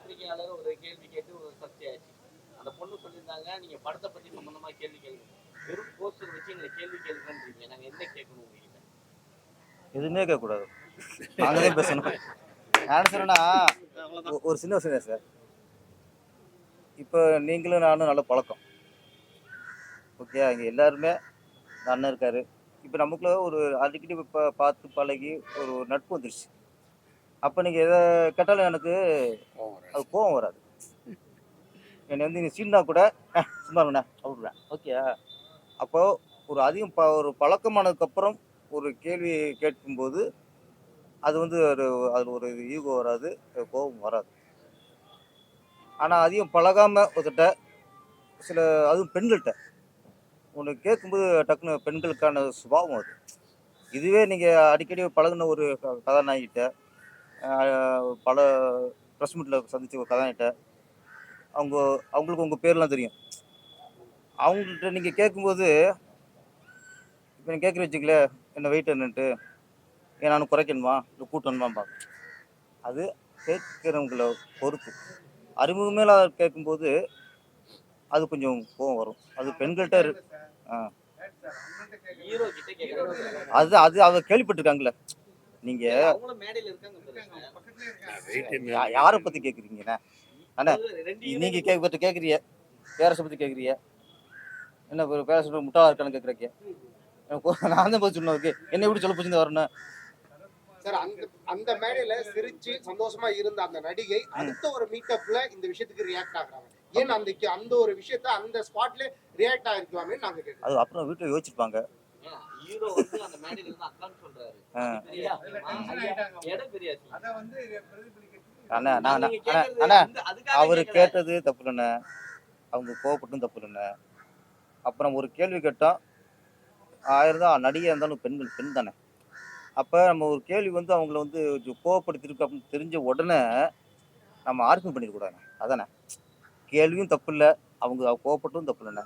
பத்திரிகையாளர் ஒரு கேள்வி கேட்டு ஒரு சர்ச்சையாச்சு. அந்த பொண்ணு சொல்லியிருந்தாங்க, நீங்க படத்தை பத்தி சம்பந்தமா கேள்வி கேளுங்க. வெறும் போஸ்டர் வச்சு எங்களை கேள்வி கேளுங்கன்றீங்க. நாங்க என்ன கேட்கணும் உங்ககிட்ட? எதுவுமே கேட்கக்கூடாது, நாங்களே பேசணும். நான் சொன்னா ஒரு சின்ன விஷயம் சார். இப்போ நீங்களும் நானும் நல்ல பழக்கம், ஓகே. இங்கே எல்லாருமே அண்ணன் இருக்காரு. இப்போ நமக்குள்ள ஒரு அடிக்கடி இப்போ பார்த்து பழகி ஒரு நட்பு வந்துருச்சு. அப்போ நீங்கள் எதை கேட்டாலும் எனக்கு அது கோவம் வராது. என்னை வந்து நீங்கள் சீனா கூட சும்மா இருங்கண்ணா அப்படின் ஓகே. அப்போ ஒரு அதிகம் ஒரு பழக்கமானதுக்கப்புறம் ஒரு கேள்வி கேட்கும்போது அது வந்து அதில் ஒரு ஈகோ வராது, கோபம் வராது. ஆனால் அதிகம் பழகாமல் ஒருத்தட்ட சில அதுவும் பெண்கள்கிட்ட ஒன்று கேட்கும்போது டக்குன்னு பெண்களுக்கான சுபாவம் அது. இதுவே நீங்கள் அடிக்கடி பழகுன ஒரு கதாநாயகிட்ட பல ப்ரெஸ் மீட்டில் சந்தித்த ஒரு கதாநாயகிட்ட அவங்களுக்கு உங்கள் பேர்லாம் தெரியும். அவங்கள்ட்ட நீங்கள் கேட்கும்போது இப்போ நீங்கள் கேட்குற வச்சுங்களேன், என்ன வெயிட் என்னன்ட்டு, ஏன் நானும் குறைக்கணுமா இல்லை கூட்டணுமா, அது கேட்குறவங்கள பொறுத்து. அறிமுகமே கேட்கும்போது அது கொஞ்சம் கோவம் வரும். அது பெண்கள்கிட்ட அது அது அவங்க கேள்விப்பட்டிருக்காங்களே. நீங்க யாரை பத்தி கேக்குறீங்கண்ணா? அண்ணா நீங்க கேக்குறீங்க பேரஸை பத்தி கேக்குறீங்க, என்ன பேரஸ் முட்டாளா இருக்கான்னு கேக்குறீங்க. நான் தான் போய் சொன்னேன், என்ன எப்படி சொல்ல போச்சு வரணும் சார். அந்த மேடையில சிரிச்சு சந்தோஷமா இருந்த அந்த நடிகை அடுத்த ஒரு மீட்டப்ல இந்த விஷயத்துக்கு ரியாக்ட் ஆகுறாங்க. ஏன் அந்த ஒரு விஷயத்த அந்த ஸ்பாட்ல ரியாக்ட் ஆகிருக்கலாமே நாங்க கேட்கிறோம். அது அப்புறம் வீட்டுல யோசிச்சிருப்பாங்க. ஹீரோ வந்து அந்த மேடையில இருந்து அக்கான்னு சொல்றாரு. அவரு கேட்டது தப்பு இல்லைண்ணே, அவங்க கோவப்பட்டும் தப்பு இல்லைண்ணே. அப்புறம் ஒரு கேள்வி கேட்டோம், 1000 தான் நடிகை இருந்தாலும் பெண் தானே. அப்போ நம்ம ஒரு கேள்வி வந்து அவங்கள வந்து கோவப்படுத்திருக்கு அப்படின்னு தெரிஞ்ச உடனே நம்ம ஆர்கியூ பண்ணிடக்கூடாதுண்ணே. அதானே, கேள்வியும் தப்பு இல்லை, அவங்க கோவப்பட்டும் தப்பு இல்லைண்ணே.